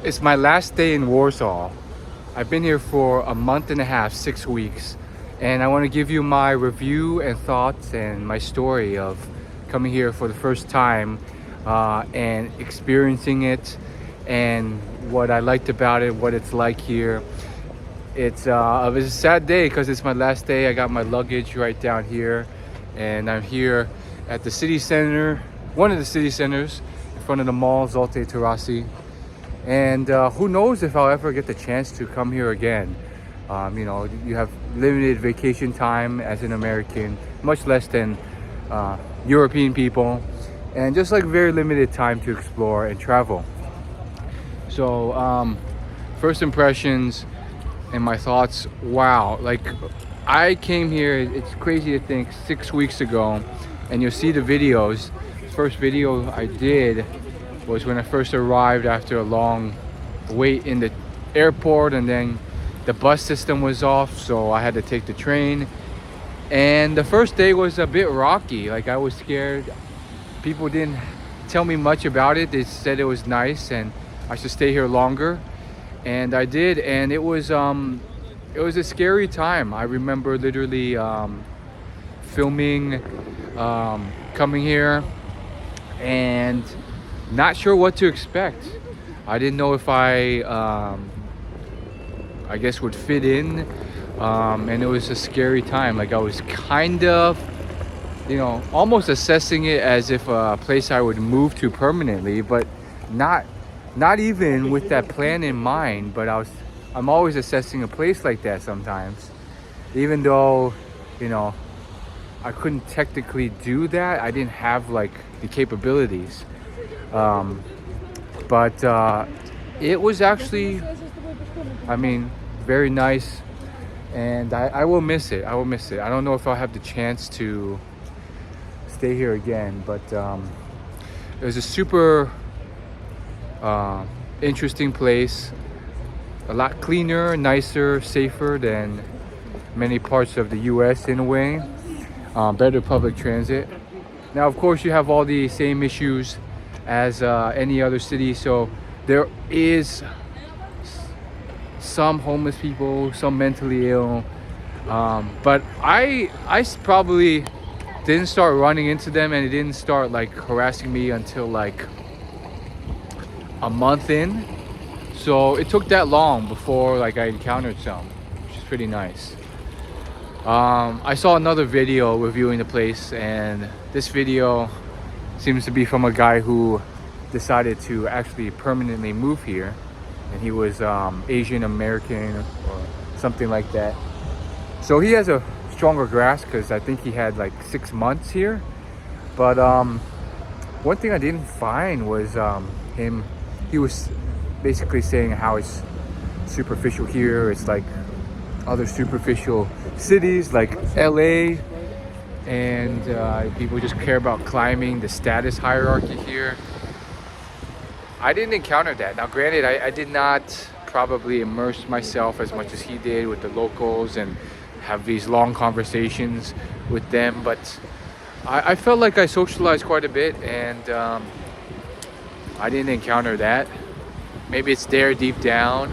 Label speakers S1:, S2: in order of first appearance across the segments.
S1: It's my last day in Warsaw. I've been here for a month and a half, 6 weeks, and I want to give you my review and thoughts and my story of coming here for the first time and experiencing it and what I liked about it, what it's like here. It was a sad day because it's my last day. I got my luggage right down here, and I'm here at the city center, one of the city centers, in front of the mall, Zolte Terrassi. And who knows if I'll ever get the chance to come here again. You have limited vacation time as an American, much less than European people, and just like very limited time to explore and travel. So, first impressions and my thoughts. Wow, like I came here, it's crazy to think, 6 weeks ago, and you'll see the videos. First video I did was when I first arrived after a long wait in the airport, and then the bus system was off, so I had to take the train. And the first day was a bit rocky. Like, I was scared. People didn't tell me much about it. They said it was nice and I should stay here longer, and I did. And it was a scary time. I remember literally filming, coming here, and not sure what to expect. I didn't know if I guess would fit in, and it was a scary time. Like, I was kind of, almost assessing it as if a place I would move to permanently, but not even with that plan in mind. But I'm always assessing a place like that sometimes, even though, I couldn't technically do that. I didn't have like the capabilities. But it was actually, very nice, and I will miss it. I will miss it. I don't know if I'll have the chance to stay here again, but it was a super interesting place. A lot cleaner, nicer, safer than many parts of the US in a way. Better public transit. Now, of course, you have all the same issues as any other city. So there is some homeless people, some mentally ill. But I probably didn't start running into them, and it didn't start like harassing me until like a month in. So it took that long before like I encountered some, which is pretty nice. I saw another video reviewing the place, and this video seems to be from a guy who decided to actually permanently move here, and he was Asian American or something like that. So he has a stronger grasp, because I think he had like 6 months here. But one thing I didn't find was him. He was basically saying how it's superficial here. It's like other superficial cities like LA, and people just care about climbing the status hierarchy here. I didn't encounter that. Now, granted, I did not probably immerse myself as much as he did with the locals and have these long conversations with them, but I felt like I socialized quite a bit, and I didn't encounter that. Maybe it's there deep down,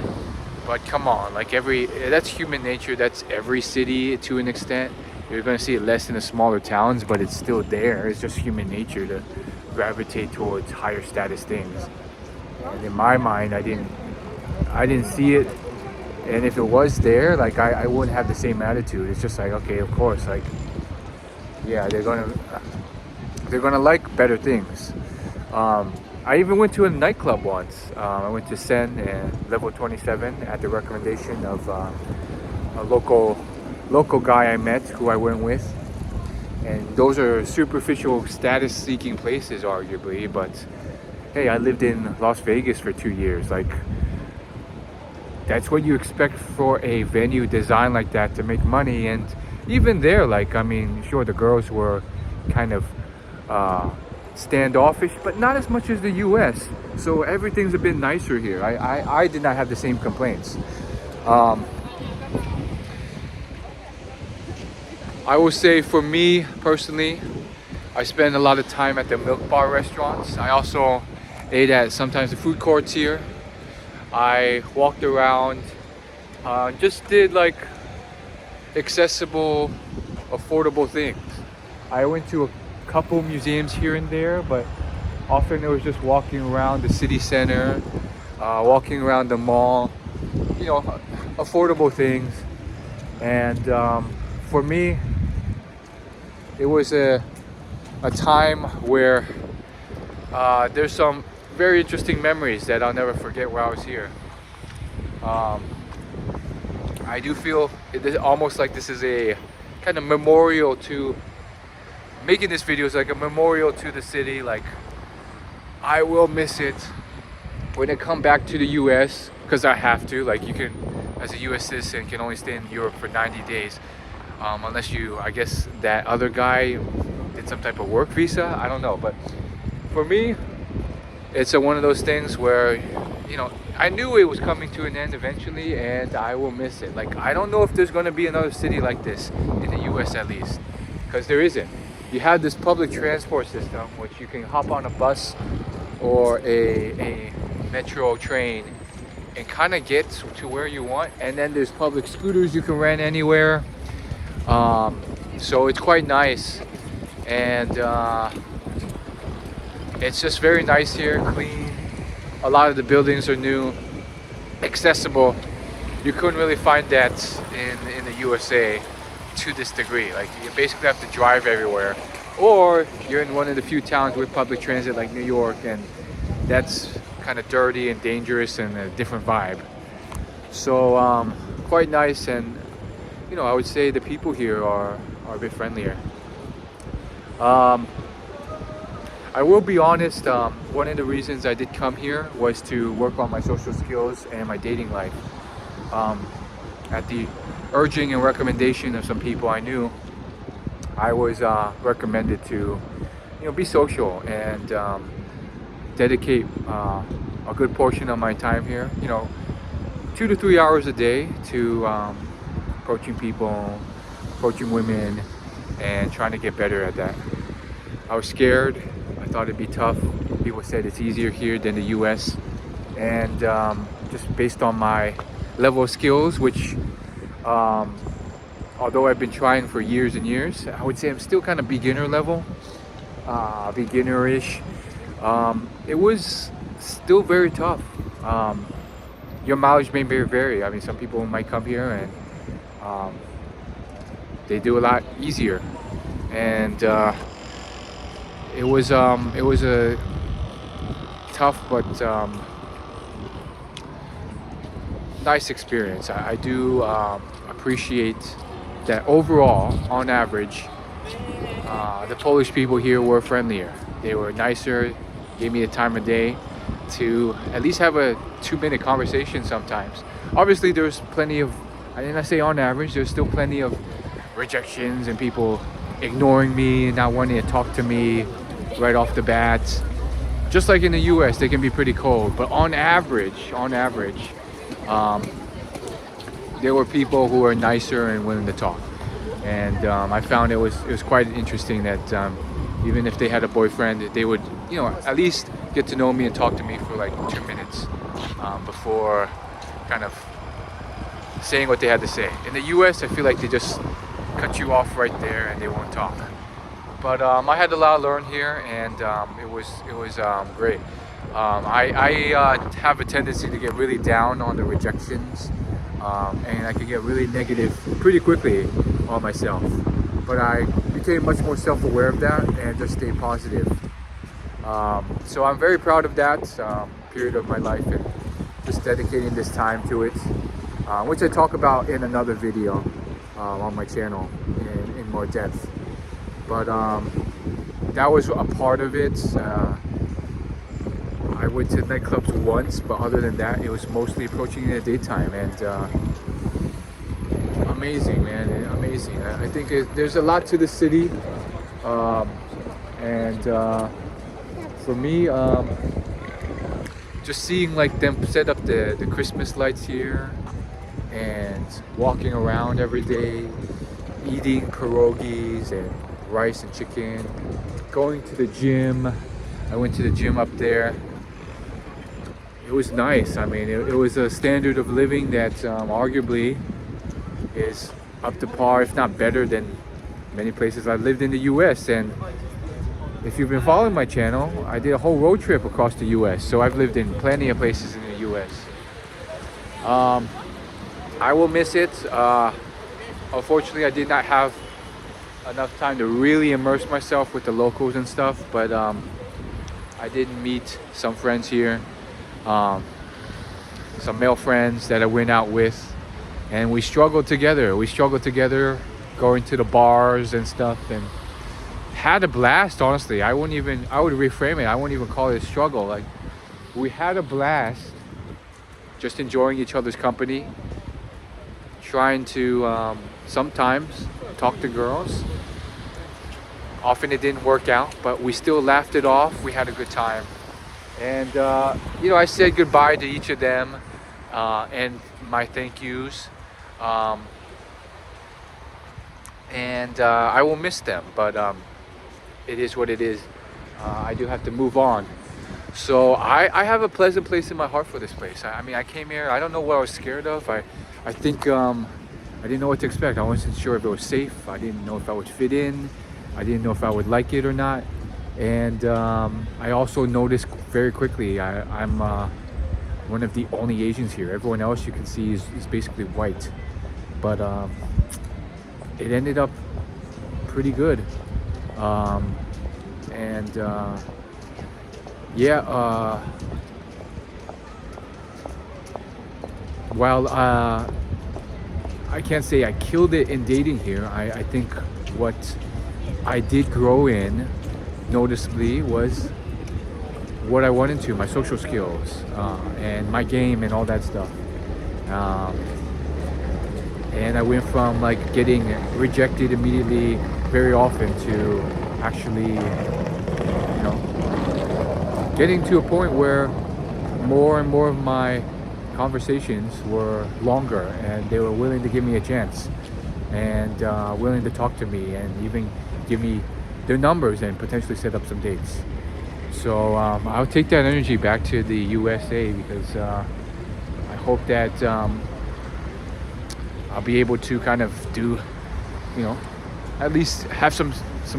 S1: but come on, like that's human nature. That's every city to an extent. You're going to see it less in the smaller towns, but it's still there. It's just human nature to gravitate towards higher status things. And in my mind, I didn't see it. And if it was there, like I wouldn't have the same attitude. It's just like, okay, of course, like, yeah, they're gonna like better things. I even went to a nightclub once. I went to Sen and Level 27 at the recommendation of a local guy I met, who I went with. And those are superficial status-seeking places, arguably. But hey, I lived in Las Vegas for 2 years. Like, that's what you expect for a venue designed like that to make money. And even there, like, sure, the girls were kind of standoffish, but not as much as the US. So everything's a bit nicer here. I did not have the same complaints. I will say, for me personally, I spend a lot of time at the milk bar restaurants. I also ate at sometimes the food courts here. I walked around, just did like accessible, affordable things. I went to a couple museums here and there, but often it was just walking around the city center, walking around the mall, you know, affordable things. And for me, it was a time where there's some very interesting memories that I'll never forget while I was here. Um, I do feel it is almost like this is a kind of memorial to making this video is like a memorial to the city. Like, I will miss it when I come back to the US, because I have to. Like, you can, as a US citizen, can only stay in Europe for 90 days. Unless you, I guess that other guy did some type of work visa. I don't know. But for me, it's one of those things where, you know, I knew it was coming to an end eventually, and I will miss it. Like, I don't know if there's going to be another city like this in the US, at least, because there isn't. You have this public transport system, which you can hop on a bus or a metro train and kind of get to where you want. And then there's public scooters you can rent anywhere. So it's quite nice. And it's just very nice here, clean. A lot of the buildings are new, accessible. You couldn't really find that in the USA to this degree. Like, you basically have to drive everywhere, or you're in one of the few towns with public transit like New York, and that's kind of dirty and dangerous and a different vibe. So quite nice, and you know, I would say the people here are a bit friendlier. I will be honest, one of the reasons I did come here was to work on my social skills and my dating life. At the urging and recommendation of some people I knew, I was recommended to, you know, be social and dedicate a good portion of my time here. You know, 2 to 3 hours a day to approaching people, approaching women, and trying to get better at that. I was scared. I thought it'd be tough. People said it's easier here than the US, and just based on my level of skills, which although I've been trying for years and years, I would say I'm still kind of beginner level, beginnerish. It was still very tough. Your mileage may vary. I mean, some people might come here and they do a lot easier, and it was a tough but nice experience. I do appreciate that overall, on average, the Polish people here were friendlier. They were nicer, gave me the time of day to at least have a 2-minute conversation sometimes. Obviously, there's plenty of, and I say on average, there's still plenty of rejections and people ignoring me and not wanting to talk to me right off the bat. Just like in the US, they can be pretty cold. But on average, there were people who were nicer and willing to talk. And I found it was quite interesting that even if they had a boyfriend, they would, you know, at least get to know me and talk to me for like 2 minutes before kind of saying what they had to say. In the US, I feel like they just cut you off right there and they won't talk. But I had a lot to learn here, and it was great. I have a tendency to get really down on the rejections, and I could get really negative pretty quickly on myself. But I became much more self-aware of that and just stayed positive. So I'm very proud of that period of my life and just dedicating this time to it, which I talk about in another video on my channel in more depth. But that was a part of it. I went to nightclubs once, but other than that, it was mostly approaching in the daytime. And amazing, man, amazing. I think there's a lot to the city, and for me, just seeing like them set up the Christmas lights here and walking around every day, eating pierogies and rice and chicken, going to the gym. I went to the gym up there. it was nice. I mean, it was a standard of living that arguably is up to par, if not better than many places I've lived in the US. And if you've been following my channel, I did a whole road trip across the US. So I've lived in plenty of places in the US. I will miss it. Unfortunately, I did not have enough time to really immerse myself with the locals and stuff, but I did meet some friends here, some male friends that I went out with, and we struggled together. We struggled together going to the bars and stuff, and had a blast. Honestly, I would reframe it. I wouldn't even call it a struggle. Like, we had a blast just enjoying each other's company, trying to sometimes talk to girls. Often it didn't work out, but we still laughed it off. We had a good time. And I said goodbye to each of them and my thank yous. And I will miss them, but it is what it is. I do have to move on. So I have a pleasant place in my heart for this place. I mean, I came here, I don't know what I was scared of. I think I didn't know what to expect. I wasn't sure if it was safe. I didn't know if I would fit in. I didn't know if I would like it or not. And I also noticed very quickly, I'm one of the only Asians here. Everyone else you can see is basically white. But it ended up pretty good. While I can't say I killed it in dating here, I think what I did grow in noticeably was what I went into, my social skills and my game and all that stuff. And I went from like getting rejected immediately very often to actually, getting to a point where more and more of my conversations were longer, and they were willing to give me a chance, and willing to talk to me, and even give me their numbers and potentially set up some dates. So I'll take that energy back to the USA, because I hope that I'll be able to kind of do, at least have some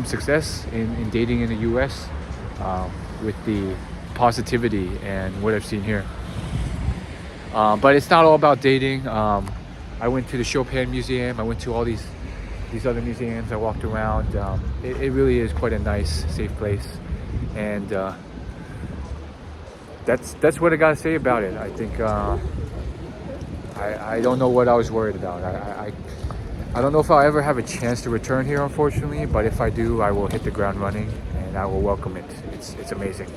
S1: success in dating in the US with the positivity and what I've seen here. But it's not all about dating. I went to the Chopin Museum. I went to all these other museums. I walked around. It really is quite a nice, safe place. And that's what I gotta say about it. I think I don't know what I was worried about. I don't know if I'll ever have a chance to return here, unfortunately. But if I do, I will hit the ground running, and I will welcome it. It's amazing.